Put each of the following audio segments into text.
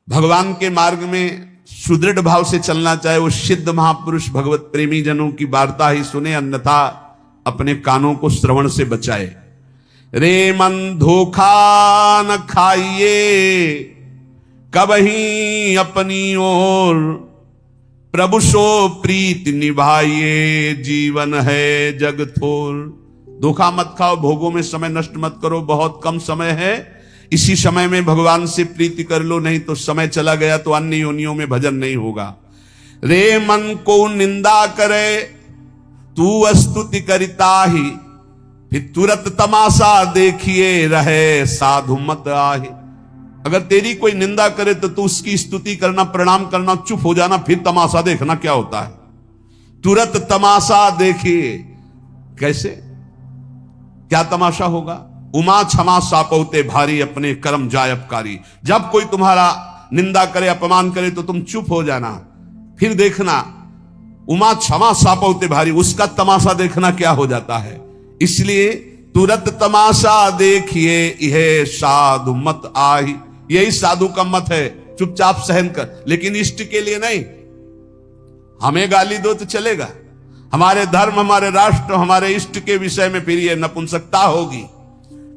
भगवान के मार्ग में सुदृढ़ भाव से चलना चाहे वो सिद्ध महापुरुष भगवत प्रेमी जनों की वार्ता ही सुने, अन्यथा अपने कानों को श्रवण से बचाए। रे मन धोखा न खाइए कबही अपनी ओर, प्रभु सो प्रीत निभाइए जीवन है जग थोर। धोखा मत खाओ, भोगों में समय नष्ट मत करो, बहुत कम समय है, इसी समय में भगवान से प्रीति कर लो, नहीं तो समय चला गया तो अन्य योनियों में भजन नहीं होगा। रे मन को निंदा करे तू स्तुति करता ही, फिर तुरंत तमाशा देखिए रहे साधु मत आही। अगर तेरी कोई निंदा करे तो तू उसकी स्तुति करना, प्रणाम करना, चुप हो जाना, फिर तमाशा देखना क्या होता है। तुरंत तमाशा देखिए। कैसे, क्या तमाशा होगा? उमा क्षमा सापौते भारी, अपने कर्म जायबकारी। जब कोई तुम्हारा निंदा करे, अपमान करे तो तुम चुप हो जाना, फिर देखना उमा क्षमा सापौते भारी, उसका तमाशा देखना क्या हो जाता है। इसलिए तुरंत तमाशा देखिए यह साधु मत आही, यही साधु का मत है, चुपचाप सहन कर, लेकिन इष्ट के लिए नहीं। हमें गाली दो तो चलेगा, हमारे धर्म, हमारे राष्ट्र, हमारे इष्ट के विषय में फिर यह नपुंसकता होगी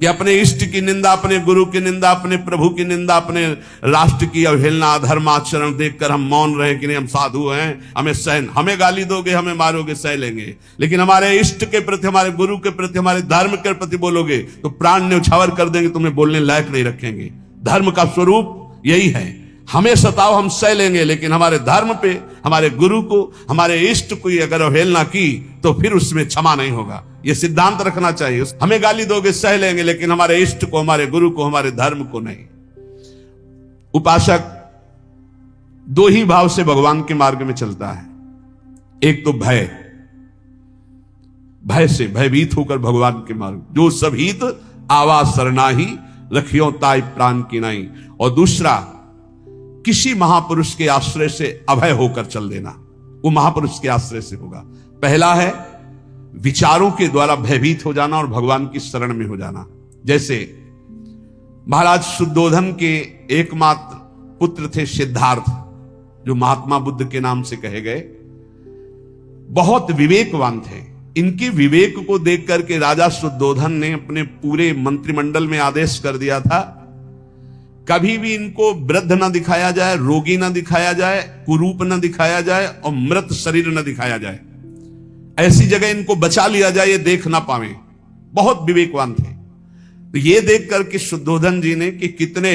कि अपने इष्ट की निंदा, अपने गुरु की निंदा, अपने प्रभु की निंदा, अपने राष्ट्र की अवहेलना, अधर्म आचरण देखकर हम मौन रहे कि नहीं हम साधु हैं, हमें सहन। हमें गाली दोगे, हमें मारोगे, सह लेंगे, लेकिन हमारे इष्ट के प्रति, हमारे गुरु के प्रति, हमारे धर्म के प्रति बोलोगे तो प्राण न्यौछावर कर देंगे, तुम्हें बोलने लायक नहीं रखेंगे। धर्म का स्वरूप यही है, हमें सताओ हम सह लेंगे, लेकिन हमारे धर्म पे, हमारे गुरु को, हमारे इष्ट को अगर अवहेलना की तो फिर उसमें क्षमा नहीं होगा। यह सिद्धांत रखना चाहिए। हमें गाली दोगे सह लेंगे, लेकिन हमारे इष्ट को, हमारे गुरु को, हमारे धर्म को नहीं। उपासक दो ही भाव से भगवान के मार्ग में चलता है। एक तो भय, भय से भयभीत होकर भगवान के मार्ग, जो सभीत आवा सरनाही, रखियो ताई प्राण की नहीं। और दूसरा किसी महापुरुष के आश्रय से अभय होकर चल देना, वो महापुरुष के आश्रय से होगा। पहला है विचारों के द्वारा भयभीत हो जाना और भगवान की शरण में हो जाना। जैसे महाराज शुद्धोधन के एकमात्र पुत्र थे सिद्धार्थ, जो महात्मा बुद्ध के नाम से कहे गए, बहुत विवेकवान थे। इनके विवेक को देख करके राजा शुद्धोधन ने अपने पूरे मंत्रिमंडल में आदेश कर दिया था, कभी भी इनको वृद्ध न दिखाया जाए, रोगी न दिखाया जाए, कुरूप न दिखाया जाए और मृत शरीर न दिखाया जाए। ऐसी जगह इनको बचा लिया जाए, ये देख ना पावे। बहुत विवेकवान थे। तो ये देख करके शुद्धोधन जी ने कि कितने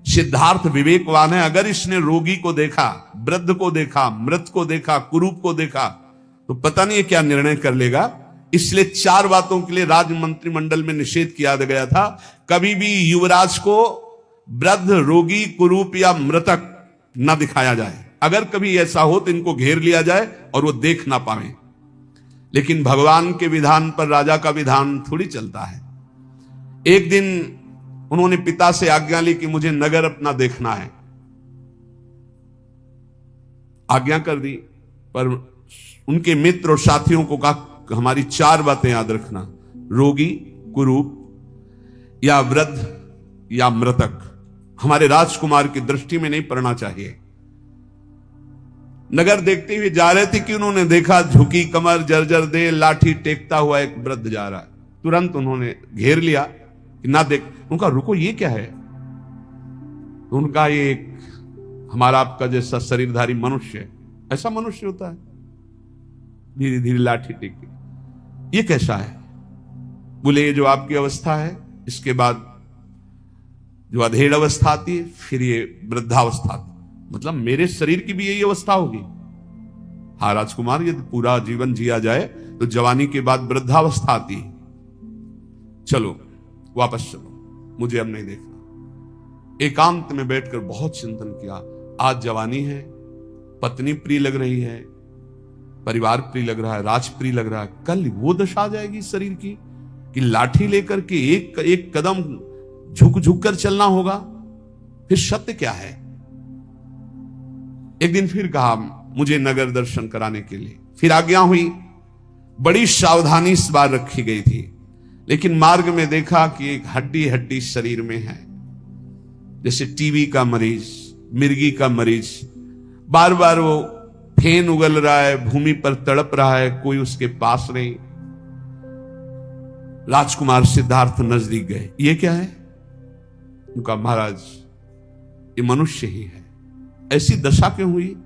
सिद्धार्थ विवेकवान है, अगर इसने रोगी को देखा, वृद्ध को देखा, मृत को देखा, कुरूप को देखा, तो पता नहीं क्या निर्णय कर लेगा। इसलिए 4 बातों के लिए राज मंत्रिमंडल में निषेध किया गया था। कभी भी युवराज को वृद्ध, रोगी, कुरूप या मृतक न दिखाया जाए। अगर कभी ऐसा हो तो इनको घेर लिया जाए और वो देख ना पाए। लेकिन भगवान के विधान पर राजा का विधान थोड़ी चलता है। एक दिन उन्होंने पिता से आज्ञा ली कि मुझे नगर अपना देखना है। आज्ञा कर दी, पर उनके मित्र और साथियों को कहा हमारी 4 बातें याद रखना, रोगी, कुरूप या वृद्ध या मृतक हमारे राजकुमार की दृष्टि में नहीं पड़ना चाहिए। नगर देखते हुए जा रहे थे कि उन्होंने देखा झुकी कमर, जर्जर दे, लाठी टेकता हुआ एक वृद्ध जा रहा है। तुरंत उन्होंने घेर लिया कि ना देख। उनका रुको, ये क्या है? उनका ये एक हमारा आपका जैसा शरीरधारी मनुष्य है, ऐसा मनुष्य होता है, धीरे धीरे लाठी टेक के। ये कैसा है? बोले ये जो आपकी अवस्था है, इसके बाद जो अधेड़ अवस्था आती है, फिर ये वृद्धावस्था आती है। मतलब मेरे शरीर की भी यही अवस्था होगी? हाँ राजकुमार, यदि पूरा जीवन जिया जाए तो जवानी के बाद वृद्धावस्था आती है। चलो वापस चलो, मुझे अब नहीं देखना। एकांत में बैठकर बहुत चिंतन किया। आज जवानी है, पत्नी प्रिय लग रही है, परिवार प्रिय लग रहा है, राज प्रिय लग रहा है, कल वो दशा आ जाएगी शरीर की कि लाठी लेकर के एक एक कदम झुक झुक कर चलना होगा। फिर सत्य क्या है? एक दिन फिर कहा मुझे नगर दर्शन कराने के लिए। फिर आज्ञा हुई। बड़ी सावधानी इस बार रखी गई थी, लेकिन मार्ग में देखा कि एक हड्डी हड्डी शरीर में है, जैसे टीबी का मरीज, मिर्गी का मरीज, बार बार वो फेन उगल रहा है, भूमि पर तड़प रहा है, कोई उसके पास नहीं। राजकुमार सिद्धार्थ नजदीक गए, ये क्या है? उनका महाराज ये मनुष्य ही है। ऐसी दशा क्यों हुई?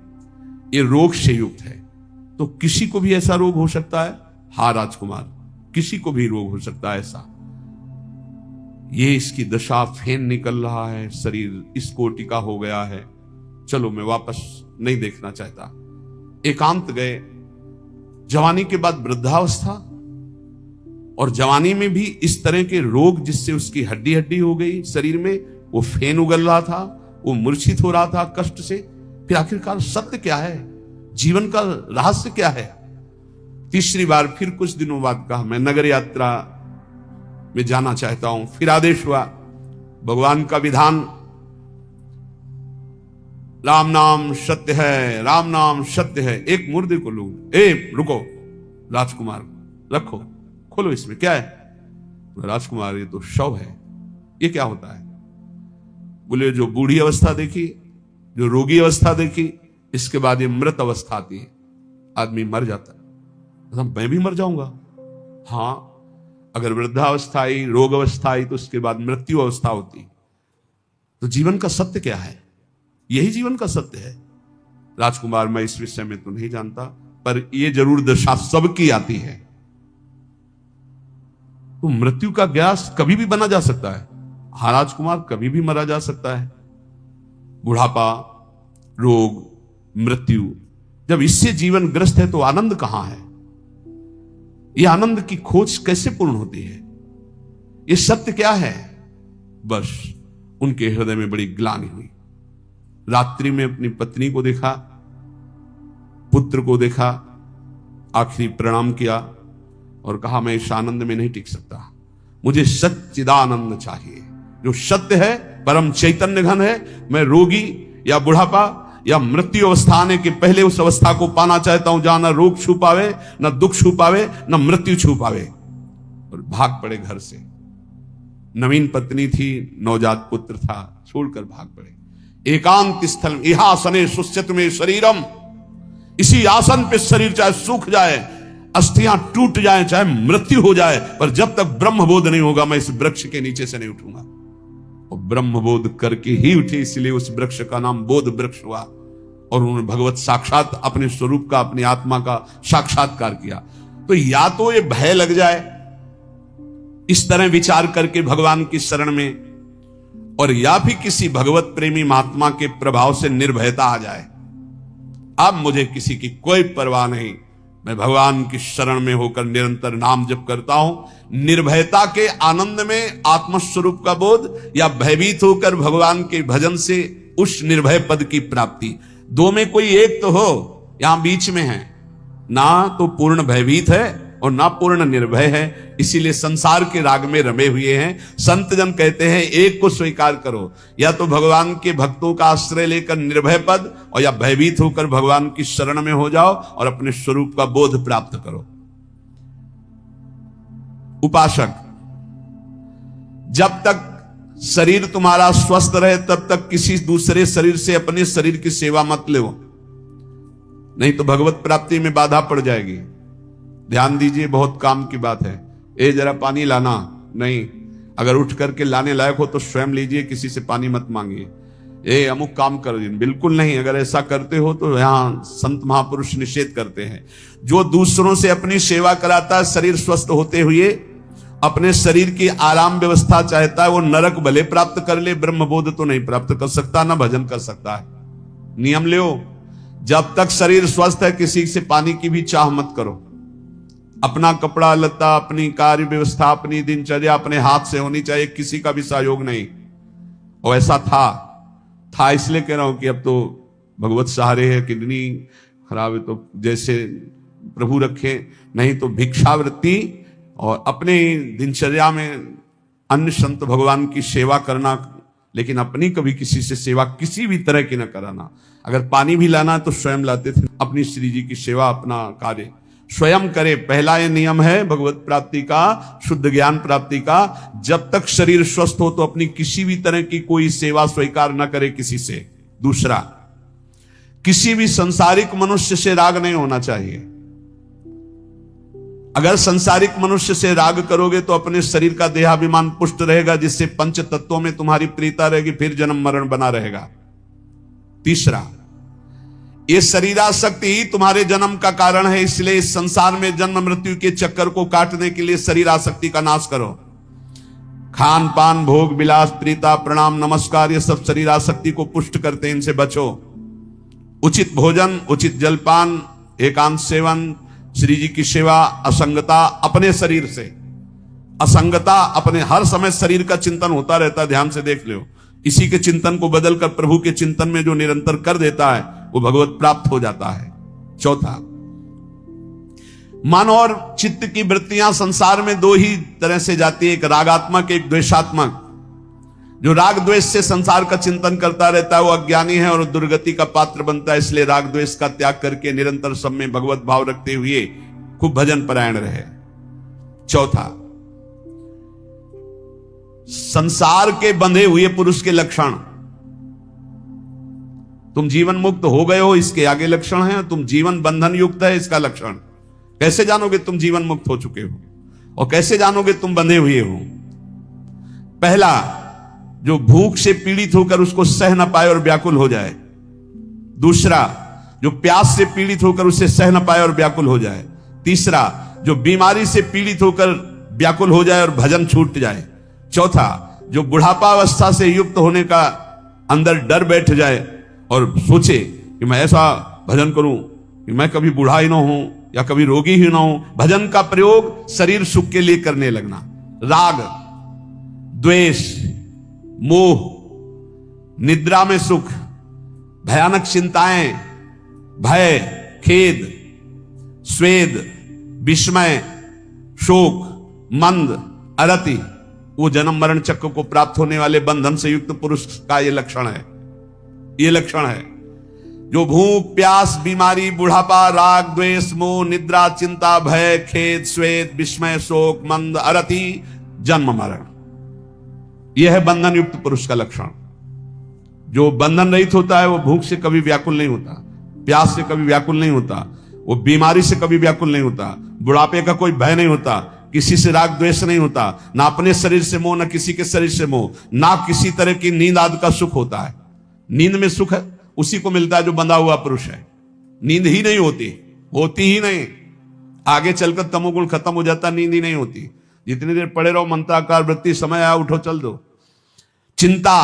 ये रोग से युक्त है। तो किसी को भी ऐसा रोग हो सकता है? हाँ राजकुमार, किसी को भी रोग हो सकता है ऐसा। ये इसकी दशा, फेन निकल रहा है, शरीर इस कोटि का हो गया है। चलो मैं वापस नहीं देखना चाहता। एकांत गए। जवानी के बाद वृद्धावस्था, और जवानी में भी इस तरह के रोग जिससे उसकी हड्डी हड्डी हो गई शरीर में, वो फेन उगल रहा था, वो मूर्छित हो रहा था कष्ट से। फिर आखिरकार सत्य क्या है? जीवन का रहस्य क्या है? तीसरी बार फिर कुछ दिनों बाद कहा, मैं नगर यात्रा में जाना चाहता हूं। फिर आदेश हुआ, भगवान का विधान, राम नाम सत्य है, राम नाम सत्य है। एक मुर्दे को लोग, रुको राजकुमार, रखो, खोलो, इसमें क्या है? राजकुमार, ये तो शव है। ये क्या होता है? बोले जो बूढ़ी अवस्था देखी, जो रोगी अवस्था देखी, इसके बाद ये मृत अवस्था आती है, आदमी मर जाता है। मैं भी मर जाऊंगा? हाँ, अगर वृद्धावस्था आई, रोग अवस्था आई, तो उसके बाद मृत्यु अवस्था होती। तो जीवन का सत्य क्या है? यही जीवन का सत्य है। राजकुमार, मैं इस विषय में तो नहीं जानता, पर यह जरूर दशा सबकी आती है। तो मृत्यु का ग्यास कभी भी बना जा सकता है। हाँ राजकुमार, कभी भी मरा जा सकता है। बुढ़ापा, रोग, मृत्यु, जब इससे जीवन ग्रस्त है तो आनंद कहां है? यह आनंद की खोज कैसे पूर्ण होती है? यह सत्य क्या है? बस उनके हृदय में बड़ी ग्लानि हुई। रात्रि में अपनी पत्नी को देखा, पुत्र को देखा, आखिरी प्रणाम किया और कहा, मैं इस आनंद में नहीं टिक सकता, मुझे सच्चिदानंद चाहिए, जो सत्य है, परम चैतन्य घन है। मैं रोगी या बुढ़ापा या मृत्यु अवस्था आने के पहले उस अवस्था को पाना चाहता हूं जहां न रोग छू पावे, न दुख छू पावे, न मृत्यु छू पावे। और भाग पड़े घर से। नवीन पत्नी थी, नवजात पुत्र था, छोड़कर भाग पड़े। एकांत स्थल, यह आसने सुस्यत में शरीरम, इसी आसन पे शरीर चाहे सूख जाए, अस्थियां टूट जाए, चाहे मृत्यु हो जाए, पर जब तक ब्रह्मबोध नहीं होगा मैं इस वृक्ष के नीचे से नहीं उठूंगा। और ब्रह्मबोध करके ही उठे, इसलिए उस वृक्ष का नाम बोध वृक्ष हुआ। और उन्होंने भगवत साक्षात अपने स्वरूप का, अपनी आत्मा का साक्षात्कार किया। तो या तो ये भय लग जाए इस तरह विचार करके भगवान की शरण में, और या फिर किसी भगवत प्रेमी महात्मा के प्रभाव से निर्भयता आ जाए। अब मुझे किसी की कोई परवाह नहीं, मैं भगवान की शरण में होकर निरंतर नाम जप करता हूं। निर्भयता के आनंद में आत्मस्वरूप का बोध, या भयभीत होकर भगवान के भजन से उस निर्भय पद की प्राप्ति। दो में कोई एक तो हो, यहां बीच में है। ना तो पूर्ण भयभीत है और ना पूर्ण निर्भय है, इसीलिए संसार के राग में रमे हुए हैं। संत जन कहते हैं एक को स्वीकार करो, या तो भगवान के भक्तों का आश्रय लेकर निर्भय पद, और या भयभीत होकर भगवान की शरण में हो जाओ और अपने स्वरूप का बोध प्राप्त करो। उपासक, जब तक शरीर तुम्हारा स्वस्थ रहे तब तक किसी दूसरे शरीर से अपने शरीर की सेवा मत लो, नहीं तो भगवत प्राप्ति में बाधा पड़ जाएगी। ध्यान दीजिए, बहुत काम की बात है। जरा पानी लाना, नहीं, अगर उठ करके लाने लायक हो तो स्वयं लीजिए, किसी से पानी मत मांगिए। अमुक काम कर दीजिए, बिल्कुल नहीं। अगर ऐसा करते हो तो यहां संत महापुरुष निषेध करते हैं। जो दूसरों से अपनी सेवा कराता है, शरीर स्वस्थ होते हुए अपने शरीर की आराम व्यवस्था चाहता है, वो नरक भले प्राप्त कर ले, ब्रह्मबोध तो नहीं प्राप्त कर सकता, ना भजन कर सकता है। नियम लो, जब तक शरीर स्वस्थ है किसी से पानी की भी चाह मत करो। अपना कपड़ा लत्ता, अपनी कार्य व्यवस्था, अपनी दिनचर्या अपने हाथ से होनी चाहिए, किसी का भी सहयोग नहीं। और ऐसा था इसलिए कह रहा हूं कि अब तो भगवत सहारे है, किडनी खराब है तो जैसे प्रभु रखे, नहीं तो भिक्षावृत्ति और अपने दिनचर्या में अन्य संत भगवान की सेवा करना, लेकिन अपनी कभी किसी से सेवा किसी भी तरह की न कराना। अगर पानी भी लाना तो स्वयं लाते थे। अपनी श्री जी की सेवा, अपना कार्य स्वयं करे। पहला ये नियम है भगवत प्राप्ति का, शुद्ध ज्ञान प्राप्ति का। जब तक शरीर स्वस्थ हो तो अपनी किसी भी तरह की कोई सेवा स्वीकार न करे किसी से। दूसरा, किसी भी संसारिक मनुष्य से राग नहीं होना चाहिए। अगर संसारिक मनुष्य से राग करोगे तो अपने शरीर का देहाभिमान पुष्ट रहेगा, जिससे पंच तत्वों में तुम्हारी प्रीता रहेगी, फिर जन्म मरण बना रहेगा। तीसरा, ये शरीरासक्ति ही तुम्हारे जन्म का कारण है, इसलिए इस संसार में जन्म मृत्यु के चक्कर को काटने के लिए शरीरासक्ति का नाश करो। खान पान, भोग विलास, प्रीता, प्रणाम, नमस्कार, ये सब शरीरासक्ति को पुष्ट करते हैं, इनसे बचो। उचित भोजन, उचित जलपान, एकांत सेवन, श्री जी की सेवा, असंगता अपने शरीर से, असंगता अपने, हर समय शरीर का चिंतन होता रहता है, ध्यान से देख लो। इसी के चिंतन को बदलकर प्रभु के चिंतन में जो निरंतर कर देता है वो भगवत प्राप्त हो जाता है। चौथा, मन और चित्त की वृत्तियां संसार में दो ही तरह से जाती है, एक रागात्मक, एक द्वेषात्मक। जो राग द्वेष से संसार का चिंतन करता रहता है वो अज्ञानी है और दुर्गति का पात्र बनता है। इसलिए राग द्वेष का त्याग करके निरंतर सब में भगवत भाव रखते हुए खूब भजन परायण रहे। चौथा, संसार के बंधे हुए पुरुष के लक्षण। तुम जीवन मुक्त हो गए हो, इसके आगे लक्षण है। तुम जीवन बंधन युक्त है, इसका लक्षण। कैसे जानोगे तुम जीवन मुक्त हो चुके हो, और कैसे जानोगे तुम बंधे हुए हो? पहला, जो भूख से पीड़ित होकर उसको सह न पाए और व्याकुल हो जाए। दूसरा, जो प्यास से पीड़ित होकर उसे सह न पाए और व्याकुल हो जाए। तीसरा, जो बीमारी से पीड़ित होकर व्याकुल हो जाए और भजन छूट जाए। चौथा, जो बुढ़ापावस्था से युक्त होने का अंदर डर बैठ जाए और सोचे कि मैं ऐसा भजन करूं कि मैं कभी बूढ़ा ही ना हूं या कभी रोगी ही ना हूं। भजन का प्रयोग शरीर सुख के लिए करने लगना। राग, द्वेष, मोह, निद्रा में सुख, भयानक चिंताएं, भय, खेद, स्वेद, विस्मय, शोक, मंद, अरति, वो जन्म मरण चक्र को प्राप्त होने वाले बंधन से युक्त पुरुष का ये लक्षण है। ये लक्षण है जो भूख, प्यास, बीमारी, बुढ़ापा, राग, द्वेष, मोह, निद्रा, चिंता, भय, खेद, स्वेद, विस्मय, शोक, मंद, अरति, जन्म मरण, यह है बंधन युक्त पुरुष का लक्षण। जो बंधन रहित होता है वो भूख से कभी व्याकुल नहीं होता, प्यास से कभी व्याकुल नहीं होता, वो बीमारी से कभी व्याकुल नहीं होता, बुढ़ापे का कोई भय नहीं होता, किसी से राग द्वेष नहीं होता, ना अपने शरीर से मोह, ना किसी के शरीर से मोह, ना किसी तरह की नींद आदि का सुख होता है। नींद में सुख है उसी को मिलता है जो बंधा हुआ पुरुष है। नींद ही नहीं होती ही नहीं। आगे चलकर तमोगुण खत्म हो जाता, नींद ही नहीं होती। जितनी देर पड़े रहो मंत्राकार वृत्ति, समय आया उठो चल दो। चिंता,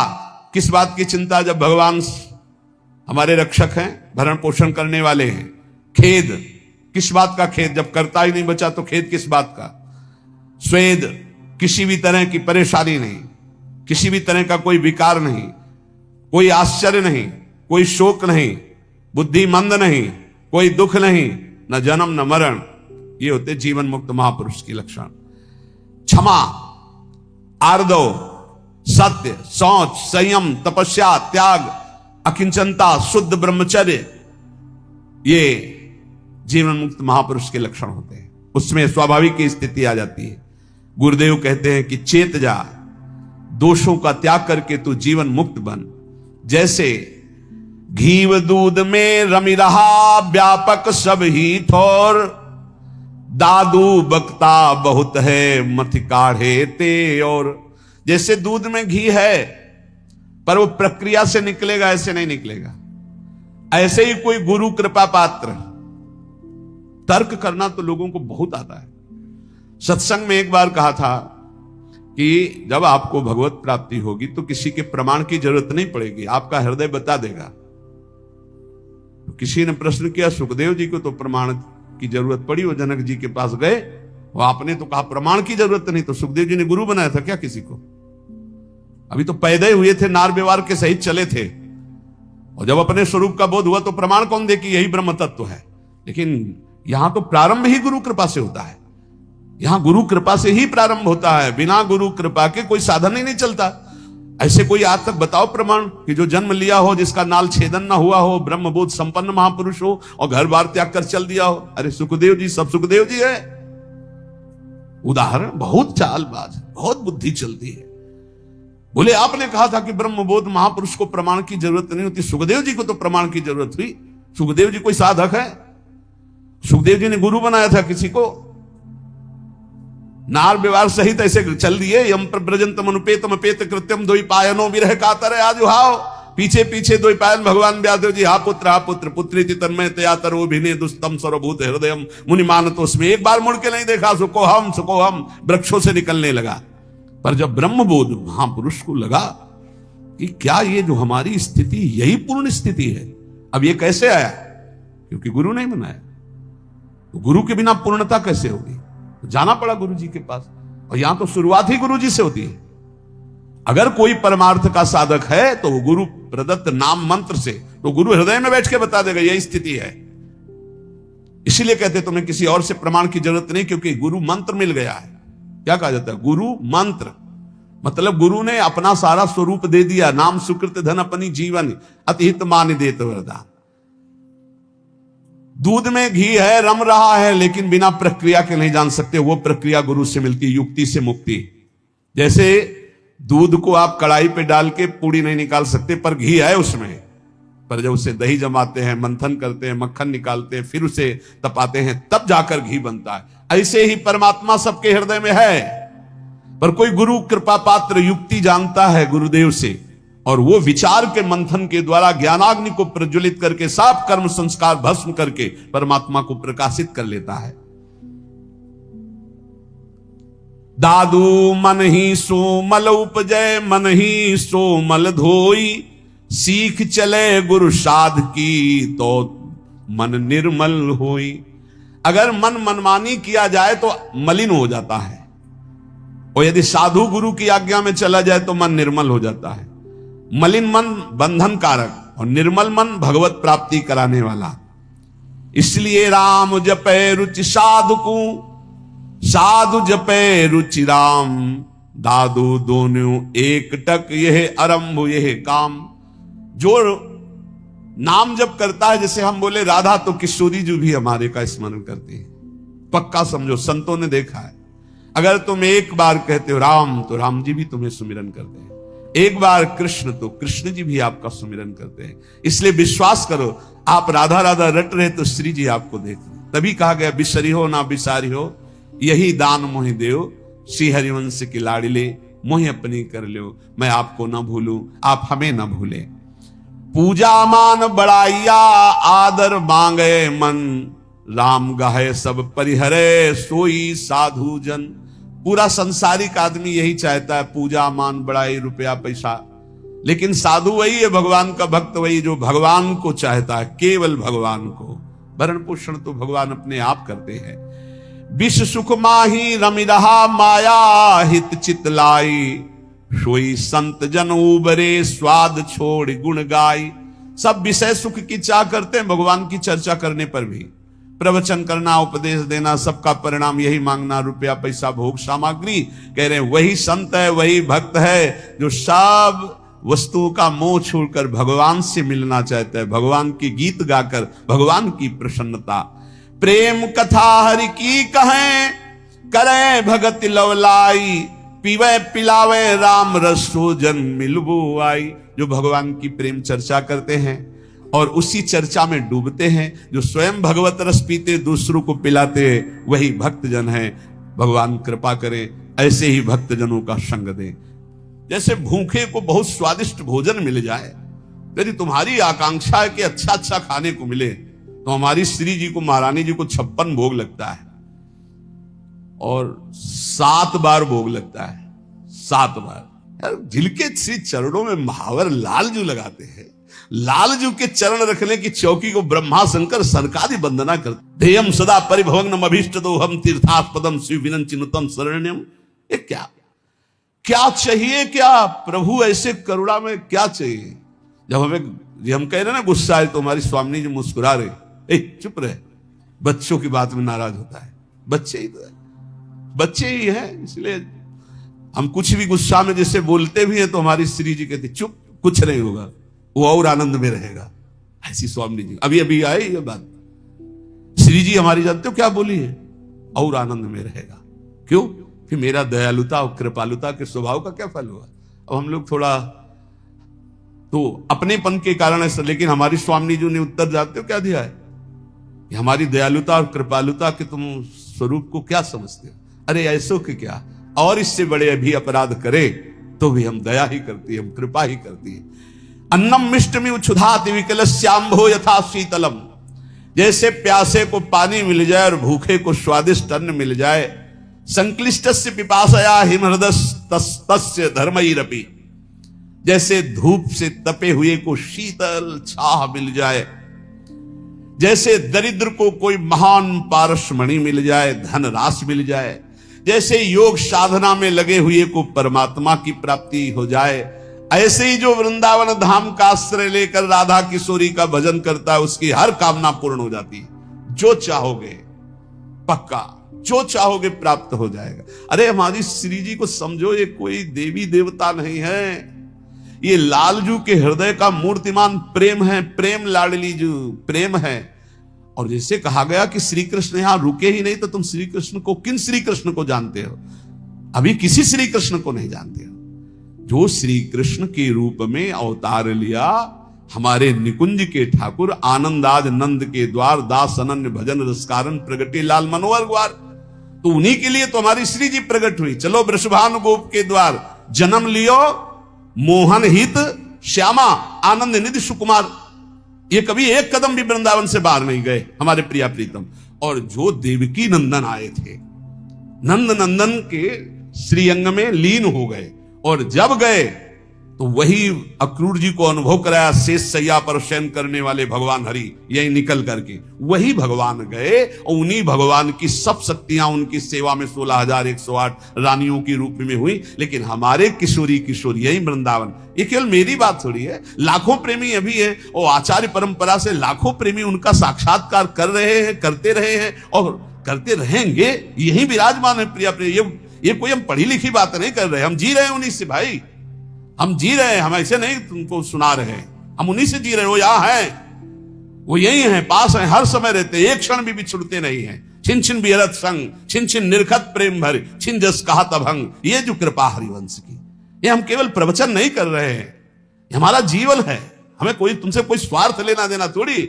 किस बात की चिंता? जब भगवान हमारे रक्षक हैं, भरण पोषण करने वाले हैं। खेद, किस बात का खेद? जब करता ही नहीं बचा तो खेद किस बात का? स्वेद, किसी भी तरह की परेशानी नहीं, किसी भी तरह का कोई विकार नहीं, कोई आश्चर्य नहीं, कोई शोक नहीं, बुद्धि मंद नहीं, कोई दुख नहीं, न जन्म न मरण। ये होते जीवन मुक्त महापुरुष के लक्षण। क्षमा, आर्दव, सत्य, शौच, संयम, तपस्या, त्याग, अकिंचनता, शुद्ध ब्रह्मचर्य, ये जीवन मुक्त महापुरुष के लक्षण होते हैं। उसमें स्वाभाविक की स्थिति आ जाती है। गुरुदेव कहते हैं कि चेत जा, दोषों का त्याग करके तू जीवन मुक्त बन। जैसे घीव दूध में रमी रहा, व्यापक सब ही ठोर, दादू बकता बहुत है, मथ काढ़े ते और। जैसे दूध में घी है पर वो प्रक्रिया से निकलेगा, ऐसे नहीं निकलेगा। ऐसे ही कोई गुरु कृपा पात्र। तर्क करना तो लोगों को बहुत आता है। सत्संग में एक बार कहा था कि जब आपको भगवत प्राप्ति होगी तो किसी के प्रमाण की जरूरत नहीं पड़ेगी, आपका हृदय बता देगा। तो किसी ने प्रश्न किया, सुखदेव जी को तो प्रमाण की जरूरत पड़ी, वो जनक जी के पास गए, वो आपने तो कहा प्रमाण की जरूरत नहीं, तो सुखदेव जी ने गुरु बनाया था क्या किसी को? अभी तो पैदा ही हुए थे, नार व्यवहार के सहित चले थे, और जब अपने स्वरूप का बोध हुआ तो प्रमाण कौन दे कि यही ब्रह्म तत्व है? लेकिन यहां तो प्रारंभ ही गुरु कृपा से होता है। यहां गुरु कृपा से ही प्रारंभ होता है, बिना गुरु कृपा के कोई साधन ही नहीं चलता। ऐसे कोई आज तक बताओ प्रमाण कि जो जन्म लिया हो, जिसका नाल छेदन ना हुआ हो, ब्रह्मबोध संपन्न महापुरुष हो और घर बार त्याग कर चल दिया हो? अरे सुखदेव जी, सब सुखदेव जी है। उदाहरण बहुत चालबाज, बहुत बुद्धि चलती है। बोले आपने कहा था कि ब्रह्मबोध महापुरुष को प्रमाण की जरूरत नहीं होती, सुखदेव जी को तो प्रमाण की जरूरत हुई। सुखदेव जी कोई साधक है? सुखदेव जी ने गुरु बनाया था किसी को? नार व्यवहार सहित ऐसे चल दिए। यम प्रव्रजंतम अनुपेतम अपेत कृत्यम द्वैपायनो विरह कातर आजुहाव। पीछे पीछे द्वैपायन भगवान व्यासदेव जी हा पुत्र पुत्री तन्मय तया तरोभिने दुस्तम सर्वभूत हृदयम मुनि मानतोस्मि। एक बार मुड़ के नहीं देखा, सुको हम वृक्षों से निकलने लगा। पर जब ब्रह्मबोध महापुरुष को लगा कि क्या ये जो हमारी स्थिति यही पूर्ण स्थिति है, अब ये कैसे आया? क्योंकि गुरु नहीं बनाया, तो गुरु के बिना पूर्णता कैसे होगी? तो जाना पड़ा गुरु जी के पास, और यहां तो शुरुआत ही गुरु जी से होती है। अगर कोई परमार्थ का साधक है तो वो गुरु प्रदत्त नाम मंत्र से, तो गुरु हृदय में बैठ के बता देगा यही स्थिति है। इसीलिए कहते तुम्हें किसी और से प्रमाण की जरूरत नहीं, क्योंकि गुरु मंत्र मिल गया है। क्या कहा जाता है? गुरु मंत्र, मतलब गुरु ने अपना सारा स्वरूप दे दिया। नाम सुकृत धन अपनी जीवन अतिहित मान देत वरदान। दूध में घी है, रम रहा है, लेकिन बिना प्रक्रिया के नहीं जान सकते। वो प्रक्रिया गुरु से मिलती है, युक्ति से मुक्ति। जैसे दूध को आप कढ़ाई पे डाल के पूड़ी नहीं निकाल सकते, पर घी है उसमें। पर जब उसे दही जमाते हैं, मंथन करते हैं, मक्खन निकालते हैं, फिर उसे तपाते हैं, तब जाकर घी बनता है। ऐसे ही परमात्मा सबके हृदय में है, पर कोई गुरु कृपा पात्र युक्ति जानता है गुरुदेव से, और वो विचार के मंथन के द्वारा ज्ञानाग्नि को प्रज्वलित करके साफ कर्म संस्कार भस्म करके परमात्मा को प्रकाशित कर लेता है। दादू मन ही सोमल उपजय, मन ही सोमल धोई। सीख चले गुरु साध की, तो मन निर्मल होई। अगर मन मनमानी किया जाए तो मलिन हो जाता है, और यदि साधु गुरु की आज्ञा में चला जाए तो मन निर्मल हो जाता है। मलिन मन बंधन कारक, और निर्मल मन भगवत प्राप्ति कराने वाला। इसलिए राम जपे रुचि साधु को, साधु जपे रुचि राम। दादू दोनों एक टक, यह आरंभ यह काम। जो नाम जप करता है, जैसे हम बोले राधा, तो किशोरी जी भी हमारे का स्मरण करती है। पक्का समझो, संतों ने देखा है। अगर तुम एक बार कहते हो राम, तो राम जी भी तुम्हें सुमिरन करते हैं। एक बार कृष्ण, तो कृष्ण जी भी आपका सुमिरन करते हैं। इसलिए विश्वास करो, आप राधा राधा रट रहे तो श्री जी आपको देख रहे। तभी कहा गया बिसरी हो ना बिसारी हो, यही दान मोहि देव। श्री हरिवंश की लाड़िले, मोहि अपनी कर लो। मैं आपको ना भूलूं, आप हमें ना भूले। पूजा मान बढ़ाइया, आदर मांगे मन। राम गाहे सब परिहरे, सोई साधु जन। पूरा संसारिक आदमी यही चाहता है, पूजा मान बढ़ाई, रुपया पैसा। लेकिन साधु वही है, भगवान का भक्त वही, जो भगवान को चाहता है, केवल भगवान को। भरण पोषण तो भगवान अपने आप करते हैं। विष सुख माही रमि रहा, माया हित चित लाई। सोई संत जन उबरे, स्वाद छोड़ गुण गाई। सब विषय सुख की चाह करते हैं, भगवान की चर्चा करने पर भी। प्रवचन करना, उपदेश देना, सबका परिणाम यही मांगना, रुपया पैसा भोग सामग्री। कह रहे हैं वही संत है, वही भक्त है, जो सब वस्तुओं का मोह छोड़कर भगवान से मिलना चाहता है। भगवान की गीत गाकर भगवान की प्रसन्नता। प्रेम कथा हरि की कहें, करे भगति लवलाई। पीवे पिलावे राम रसो, जन मिलबो आई। जो भगवान की प्रेम चर्चा करते हैं और उसी चर्चा में डूबते हैं, जो स्वयं भगवत रस पीते दूसरों को पिलाते, वही भक्त जन है। भगवान कृपा करे, ऐसे ही भक्त जनों का संग दे। जैसे भूखे को बहुत स्वादिष्ट भोजन मिल जाए, यदि तुम्हारी आकांक्षा है कि अच्छा अच्छा खाने को मिले, तो हमारी श्री जी को, महारानी जी को 56 भोग लगता है, और 7 बार भोग लगता है। 7 बार। यार जिनके श्री चरणों में महावर लालजू लगाते हैं, लालजू के चरण रखने की चौकी को ब्रह्मा शंकर सरकारी वंदना करते। देयम सदा परिभवग्नम अभीष्ट दोहम तीर्थास्पदम शिविनं चिनुतम शरण्यम। ये क्या क्या चाहिए? क्या प्रभु ऐसे करुणा में क्या चाहिए? जब हम कह रहे ना गुस्सा है, तो हमारी स्वामी जी मुस्कुरा रहे, ए चुप रहे। बच्चों की बात में नाराज होता है, बच्चे ही तो है, बच्चे ही है। इसलिए हम कुछ भी गुस्सा में जैसे बोलते भी हैं, तो हमारी श्री जी कहती चुप, कुछ नहीं होगा, वो और आनंद में रहेगा। ऐसी स्वामी जी अभी अभी आई ये बात। श्री जी हमारी जानते हो क्या बोली है? और आनंद में रहेगा। क्यों? कि मेरा दयालुता और कृपालुता के स्वभाव का क्या फल हुआ? अब हम लोग थोड़ा तो अपनेपन के कारण ऐसा, लेकिन हमारी स्वामी जी ने उत्तर जाते हो क्या दिया है कि हमारी दयालुता और कृपालुता के तुम स्वरूप को क्या समझते हो? अरे ऐसो कि क्या, और इससे बड़े भी अपराध करे तो भी हम दया ही करती है, हम कृपा ही करती है। अन्नम मिष्टमि उछुधाति विकलस्याम्भो यथा शीतलम, जैसे प्यासे को पानी मिल जाए और भूखे को स्वादिष्ट अन्न मिल जाए, संक्लिष्टस्य पिपासया हिमहृदस्तस्य धर्मैरपि, जैसे धूप से तपे हुए को शीतल छाह मिल जाए, जैसे दरिद्र को कोई महान पारसमणि मिल जाए, धन राशि मिल जाए, जैसे योग साधना में लगे हुए को परमात्मा की प्राप्ति हो जाए, ऐसे ही जो वृंदावन धाम का आश्रय लेकर राधा किशोरी का भजन करता है उसकी हर कामना पूर्ण हो जाती है। जो चाहोगे पक्का, जो चाहोगे प्राप्त हो जाएगा। अरे हमारी श्री जी को समझो, ये कोई देवी देवता नहीं है, ये लालजू के हृदय का मूर्तिमान प्रेम है, प्रेम लाडली जू प्रेम है। और जैसे कहा गया कि श्री कृष्ण यहां रुके ही नहीं, तो तुम श्री कृष्ण को, किन श्री कृष्ण को जानते हो? अभी किसी श्री कृष्ण को नहीं जानते हो। जो श्री कृष्ण के रूप में अवतार लिया, हमारे निकुंज के ठाकुर आनंदाज नंद के द्वार, दास अनन्य भजन रसकारण प्रगटे लाल मनोहर ग्वार, तो उन्हीं के लिए तो हमारी श्री जी प्रकट हुई। चलो वृषभानु गोप के द्वार जन्म लियो, मोहन हित श्यामा आनंद निधि सुकुमार, ये कभी एक कदम भी वृंदावन से बाहर नहीं गए हमारे प्रिया प्रीतम। और जो देवकी नंदन आए थे, नंद नंदन के श्रीअंग में लीन हो गए, और जब गए तो वही अक्रूर जी को अनुभव कराया, शेष सैया पर शयन करने वाले भगवान हरि, यही निकल करके वही भगवान गए, और उन्हीं भगवान की सब शक्तियां उनकी सेवा में 16,108 रानियों के रूप में हुई। लेकिन हमारे किशोरी किशोर यही वृंदावन, ये केवल मेरी बात थोड़ी है, लाखों प्रेमी अभी है, और आचार्य परंपरा से लाखों प्रेमी उनका साक्षात्कार कर रहे हैं, करते रहे हैं और करते रहेंगे। यही विराजमान है प्रिया प्रिय। ये कोई हम पढ़ी लिखी बात नहीं कर रहे, हम जी रहे हैं उन्हीं से भाई, हम जी रहे हैं, हम ऐसे नहीं तुमको सुना रहे हैं, हम उन्हीं से जी रहे हैं। वो यहां हैं, वो यही हैं, पास हैं, हर समय रहते हैं, एक क्षण भी बिछुड़ते नहीं हैं। छिन छिन बिहरत संग, छिन छिन निर्खत प्रेम भर, छिन जस कहा तभंग, ये जो कृपा हरिवंश की, ये हम केवल प्रवचन नहीं कर रहे हैं, ये हमारा जीवन है। हमें कोई तुमसे कोई स्वार्थ लेना देना थोड़ी,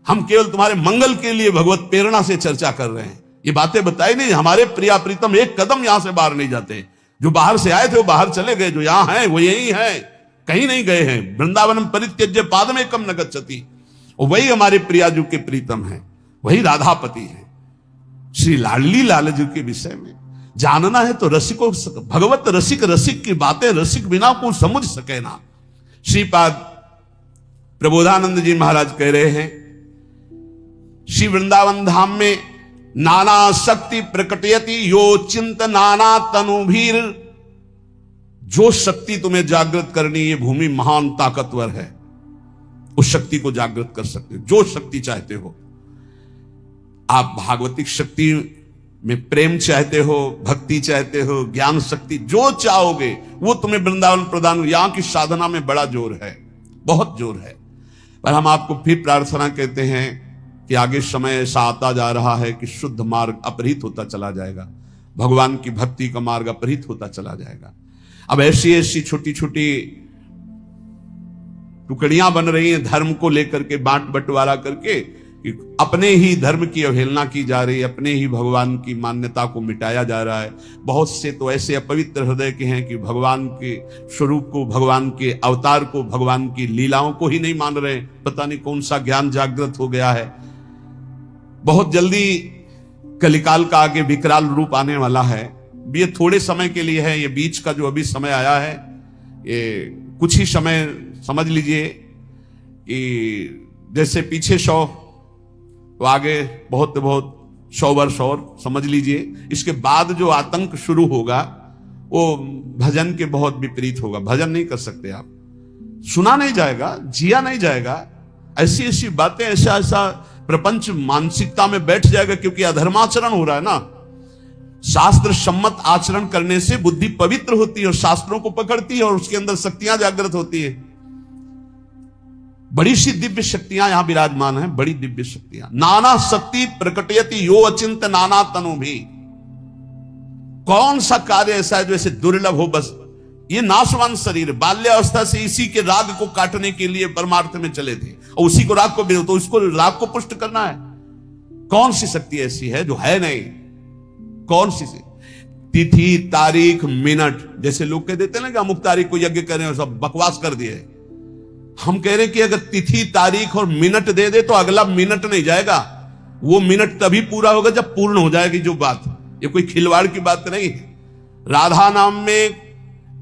हम केवल तुम्हारे मंगल के लिए भगवत प्रेरणा से चर्चा कर रहे हैं। ये बातें बताई नहीं, हमारे प्रिया प्रीतम एक कदम यहां से बाहर नहीं जाते। जो बाहर से आए थे वो बाहर चले गए, जो यहां हैं वो यही हैं, कहीं नहीं गए हैं। वृंदावन परित्यज्य पादमेकम न गच्छति, और वही हमारे प्रियाजू के प्रीतम हैं, वही राधापति हैं। श्री लाडली लालजू के विषय में जानना है तो रसिको, भगवत रसिक, रसिक की बातें रसिक बिना को समझ सके ना। श्रीपाद प्रबोधानंद जी महाराज कह रहे हैं, श्री वृंदावन धाम में नाना शक्ति प्रकटयति यो चिंत नाना तनुभीर, जो शक्ति तुम्हें जागृत करनी, ये भूमि महान ताकतवर है, उस शक्ति को जागृत कर सकते हो, जो शक्ति चाहते हो आप। भागवतिक शक्ति में प्रेम चाहते हो, भक्ति चाहते हो, ज्ञान शक्ति, जो चाहोगे वो तुम्हें वृंदावन प्रदान। यहां की साधना में बड़ा जोर है, बहुत जोर है, पर हम आपको फिर प्रार्थना कहते हैं कि आगे समय ऐसा आता जा रहा है कि शुद्ध मार्ग अपहृत होता चला जाएगा, भगवान की भक्ति का मार्ग अपहृत होता चला जाएगा। अब ऐसी ऐसी छोटी छोटी टुकड़ियां बन रही हैं धर्म को लेकर के, बांट बंटवारा करके, कि अपने ही धर्म की अवहेलना की जा रही है, अपने ही भगवान की मान्यता को मिटाया जा रहा है। बहुत से तो ऐसे अपवित्र हृदय के हैं कि भगवान के स्वरूप को, भगवान के अवतार को, भगवान की लीलाओं को ही नहीं मान रहे। पता नहीं कौन सा ज्ञान जागृत हो गया है। बहुत जल्दी कलिकाल का आगे विकराल रूप आने वाला है। ये थोड़े समय के लिए है, ये बीच का जो अभी समय आया है, ये कुछ ही समय समझ लीजिए कि जैसे पीछे 100 तो आगे बहुत बहुत 100 वर्ष और समझ लीजिए। इसके बाद जो आतंक शुरू होगा वो भजन के बहुत विपरीत होगा। भजन नहीं कर सकते आप, सुना नहीं जाएगा, जिया नहीं जाएगा, ऐसी ऐसी बातें, ऐसा ऐसा प्रपंच मानसिकता में बैठ जाएगा, क्योंकि अधर्माचरण हो रहा है ना। शास्त्र सम्मत आचरण करने से बुद्धि पवित्र होती है और शास्त्रों को पकड़ती है और उसके अंदर शक्तियां जागृत होती है। बड़ी सी दिव्य शक्तियां यहां विराजमान हैं, बड़ी दिव्य शक्तियां। नाना शक्ति प्रकटयति यो अचिंत नाना तनु भी। कौन सा कार्य ऐसा है जो ऐसे दुर्लभ हो, बस ये नाशवान शरीर बाल्यावस्था से इसी के राग को काटने के लिए परमार्थ में चले थे और उसी को राग को तो उसको राग को पुष्ट करना है। कौन सी शक्ति ऐसी है जो है नहीं? कौन सी तिथि तारीख मिनट, जैसे लोग कह देते हैं ना कि अमुक तारीख को यज्ञ करें और सब बकवास कर दिए। हम कह रहे हैं कि अगर तिथि तारीख और मिनट दे दे तो अगला मिनट नहीं जाएगा, वो मिनट तभी पूरा होगा जब पूर्ण हो जाएगी जो बात। ये कोई खिलवाड़ की बात नहीं है। राधा नाम में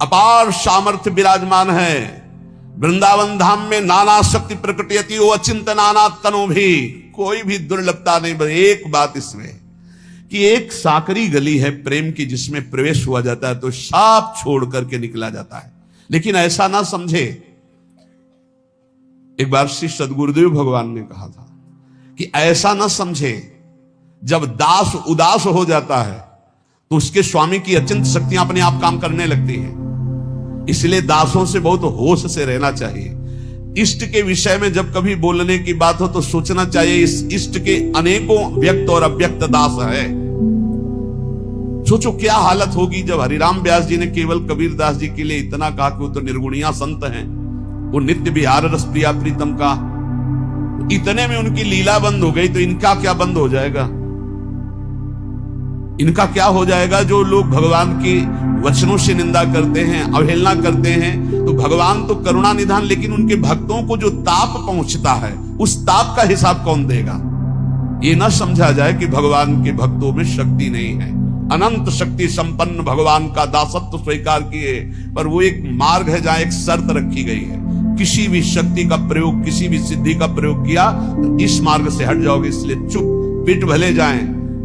अपार सामर्थ्य विराजमान है। वृंदावन धाम में नाना शक्ति प्रकटयति ओ अचिंत नाना तनो भी, कोई भी दुर्लभता नहीं। बस एक बात इसमें कि एक साकरी गली है प्रेम की, जिसमें प्रवेश हुआ जाता है तो साफ छोड़ करके निकला जाता है। लेकिन ऐसा ना समझे। एक बार श्री सदगुरुदेव भगवान ने कहा था कि ऐसा ना समझे जब दास उदास हो जाता है तो उसके स्वामी की अचिंत शक्तियां अपने आप काम करने लगती हैं। इसलिए दासों से बहुत होश से रहना चाहिए। इष्ट के विषय में जब कभी बोलने की बात हो तो सोचना चाहिए इस इष्ट के अनेकों व्यक्त और अव्यक्त दास है। सोचो क्या हालत होगी जब हरिराम व्यास जी ने केवल कबीर दास जी के लिए इतना कहा कि वो तो निर्गुणिया संत हैं, वो नित्य विहार रस प्रिया प्रीतम का, इतने में उनकी लीला बंद हो गई तो इनका क्या बंद हो जाएगा? इनका क्या हो जाएगा? जो लोग भगवान के वचनों से निंदा करते हैं, अवहेलना करते हैं, तो भगवान तो करुणा निधान, लेकिन उनके भक्तों को जो ताप पहुंचता है उस ताप का हिसाब कौन देगा? ये ना समझा जाए कि भगवान के भक्तों में शक्ति नहीं है। अनंत शक्ति संपन्न भगवान का दासत्व स्वीकार किए, पर वो एक मार्ग है जहां एक शर्त रखी गई है, किसी भी शक्ति का प्रयोग, किसी भी सिद्धि का प्रयोग किया तो इस मार्ग से हट जाओगे। इसलिए चुप, पिट भले जाएं,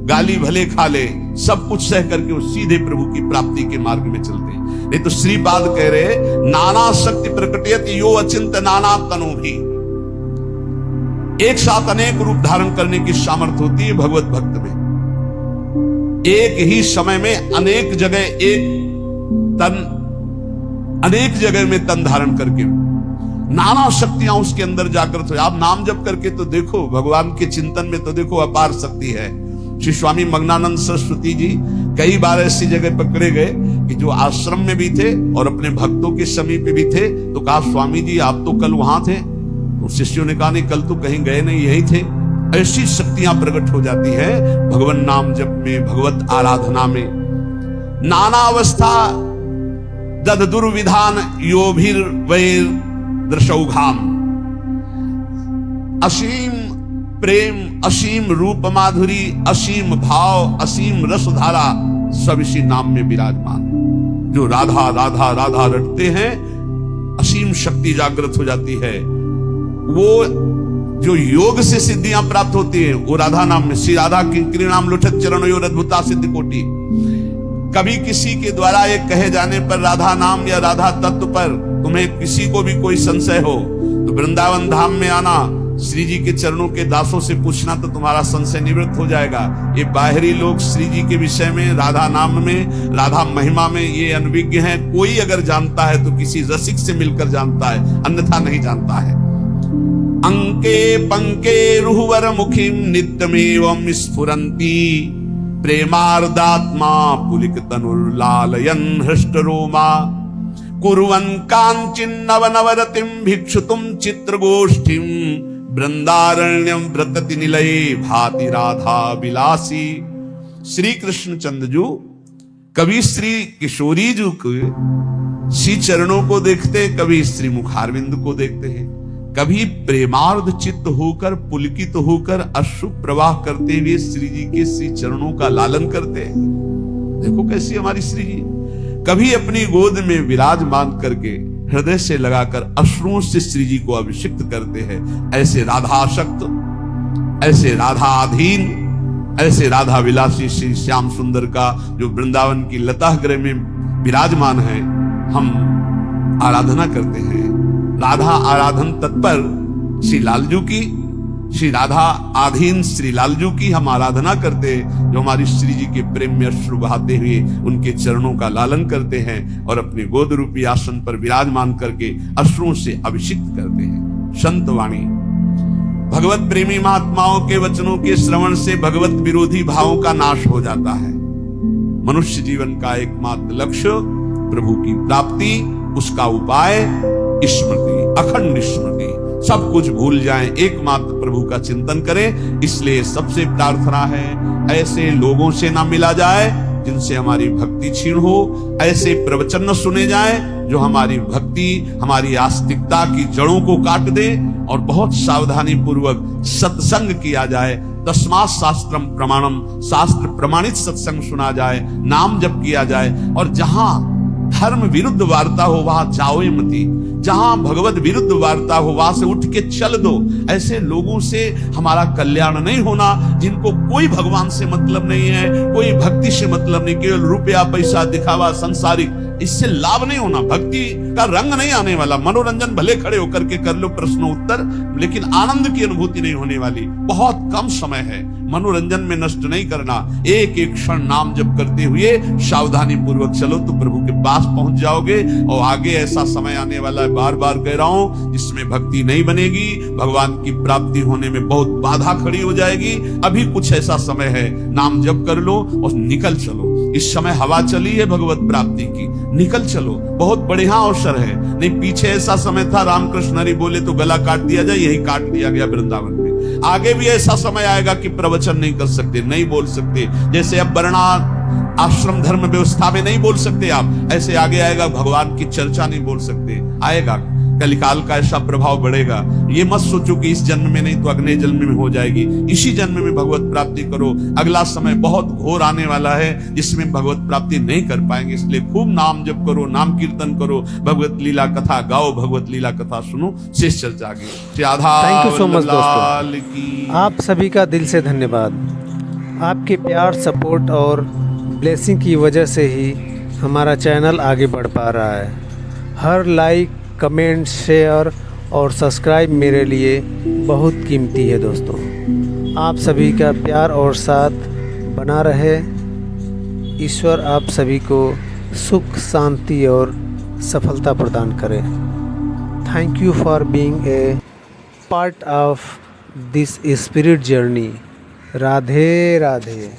गाली भले खा ले, सब कुछ सह करके वो सीधे प्रभु की प्राप्ति के मार्ग में चलते हैं। नहीं तो श्रीपाद कह रहे नाना शक्ति प्रकटयति यो अचिंत नाना तनु भी, एक साथ अनेक रूप धारण करने की सामर्थ्य होती है भगवत भक्त में। एक ही समय में अनेक जगह अनेक जगह में तन धारण करके नाना शक्तियां उसके अंदर जागृत हो। आप नाम जप करके तो देखो, भगवान के चिंतन में तो देखो अपार शक्ति है। श्री स्वामी मग्नानंद सरस्वती जी कई बार ऐसी जगह पकड़े गए कि जो आश्रम में भी थे और अपने भक्तों के समीप भी थे, तो कहा स्वामी जी आप तो कल वहां थे। तो शिष्यों ने कहा नहीं, कल तो कहीं गए नहीं, यही थे। ऐसी शक्तियां प्रकट हो जाती है भगवान नाम जप में, भगवत आराधना में। नाना अवस्था दद दुर्विधान योभिर वैर दृशौघाम, असीम प्रेम, असीम रूप माधुरी, असीम भाव, असीम रसधारा सब इसी नाम में विराजमान। जो राधा राधा राधा रटते हैं असीम शक्ति जागृत हो जाती है। वो जो योग से सिद्धियां प्राप्त होती है वो राधा नाम में। श्री राधा किंकरी नाम लुठत चरण योर अद्भुता सिद्धि कोटि। कभी किसी के द्वारा एक कहे जाने पर राधा नाम या राधा तत्व पर तुम्हें किसी को भी कोई संशय हो तो वृंदावन धाम में आना, श्री जी के चरणों के दासों से पूछना, तो तुम्हारा संशय निवृत्त हो जाएगा। ये बाहरी लोग श्री जी के विषय में, राधा नाम में, राधा महिमा में ये अनभिज्ञ हैं। कोई अगर जानता है तो किसी रसिक से मिलकर जानता है, अन्यथा नहीं जानता है। अंके पंके रुहवर मुखिम नित्यमेवं स्फुरन्ति, प्रेमार्दात्मा पुलिक तनुर्लालयन् हृष्टरोमा, कुर्वन् काञ्चिन्नव नवरतिं भिक्षुतुं चित्रगोष्ठीं, वृंदारण्यम व्रतति निलये भाति राधा विलासी। श्री कृष्ण चंद्र कभी श्री किशोरी जी के श्री चरणों को देखते हैं, कभी श्री मुखारविंद को देखते हैं, कभी प्रेमार्ध चित्त होकर पुलकित होकर अश्रु प्रवाह करते हुए श्री जी के श्री चरणों का लालन करते हैं। देखो कैसी हमारी श्री जी, कभी अपनी गोद में विराजमान करके हृदय से लगाकर अश्रुओं से श्री जी को अभिषिक्त करते हैं। ऐसे राधाशक्त, ऐसे राधाधीन, ऐसे राधा विलासी श्री श्याम सुंदर का जो वृंदावन की लता गृह में विराजमान है, हम आराधना करते हैं। राधा आराधन तत्पर श्री लालजू की, श्री राधा आधीन श्री लालजू की हम आराधना करते हैं, जो हमारी श्री जी के प्रेम में अश्रु बहाते हुए उनके चरणों का लालन करते हैं और अपने गोद रूपी आसन पर विराजमान करके अश्रुओं से अभिषिक्त करते हैं। संत वाणी, भगवत प्रेमी महात्माओं के वचनों के श्रवण से भगवत विरोधी भावों का नाश हो जाता है। मनुष्य जीवन का एकमात्र लक्ष्य प्रभु की प्राप्ति, उसका उपाय स्मृति, अखंड स्मृति। सब कुछ भूल जाएं, एकमात्र प्रभु का चिंतन करें। इसलिए सबसे प्रार्थना है, ऐसे लोगों से ना मिला जाए जिनसे हमारी भक्ति क्षीण हो, ऐसे प्रवचन न सुने जाए जो हमारी भक्ति, हमारी आस्तिकता की जड़ों को काट दे, और बहुत सावधानी पूर्वक सत्संग किया जाए। तस्मात् शास्त्रम प्रमाणम, शास्त्र प्रमाणित सत्संग सुना जाए, नाम जप किया जाए। और जहां धर्म विरुद्ध वार्ता हो वहां जाओ मती, जहां भगवत विरुद्ध वार्ता हो वहां से उठ के चल दो। ऐसे लोगों से हमारा कल्याण नहीं होना, जिनको कोई भगवान से मतलब नहीं है, कोई भक्ति से मतलब नहीं, केवल रुपया पैसा दिखावा संसारिक, इससे लाभ नहीं होना। भक्ति का रंग नहीं आने वाला। मनोरंजन भले खड़े होकर के कर लो प्रश्न उत्तर, लेकिन आनंद की अनुभूति नहीं होने वाली। बहुत कम समय है, मनोरंजन में नष्ट नहीं करना। एक एक क्षण नाम जप करते हुए सावधानी पूर्वक चलो तो प्रभु के पास पहुंच जाओगे। और आगे ऐसा समय आने वाला है, बार बार कह रहा हूं, जिसमें भक्ति नहीं बनेगी, भगवान की प्राप्ति होने में बहुत बाधा खड़ी हो जाएगी। अभी कुछ ऐसा समय है, नाम जप कर लो और निकल चलो। इस समय हवा चली है भगवत प्राप्ति की, निकल चलो, बहुत बढ़िया अवसर है। नहीं पीछे ऐसा समय था, रामकृष्ण हरि बोले तो गला काट दिया जाए, यही काट दिया गया वृंदावन में। आगे भी ऐसा समय आएगा कि प्रवचन नहीं कर सकते, नहीं बोल सकते। जैसे अब वर्णा आश्रम धर्म व्यवस्था में नहीं बोल सकते आप, ऐसे आगे आएगा भगवान की चर्चा नहीं बोल सकते। आएगा कलिकाल का ऐसा प्रभाव बढ़ेगा। ये मत सोचो कि इस जन्म में नहीं तो अगले जन्म में हो जाएगी। इसी जन्म में भगवत प्राप्ति करो। अगला समय बहुत घोर आने वाला है जिसमें भगवत प्राप्ति नहीं कर पाएंगे। इसलिए खूब नाम जप करो, नाम कीर्तन करो, भगवत लीला कथा गाओ, भगवत लीला कथा सुनो। शेष चर्चा आगे। थैंक यू सो मच दोस्तों, आप सभी का दिल से धन्यवाद। आपके प्यार, सपोर्ट और ब्लेसिंग की वजह से ही हमारा चैनल आगे बढ़ पा रहा है। हर लाइक, कमेंट, शेयर और सब्सक्राइब मेरे लिए बहुत कीमती है दोस्तों। आप सभी का प्यार और साथ बना रहे। ईश्वर आप सभी को सुख, शांति और सफलता प्रदान करे। Thank you for being a part of this spirit journey. Radhe Radhe.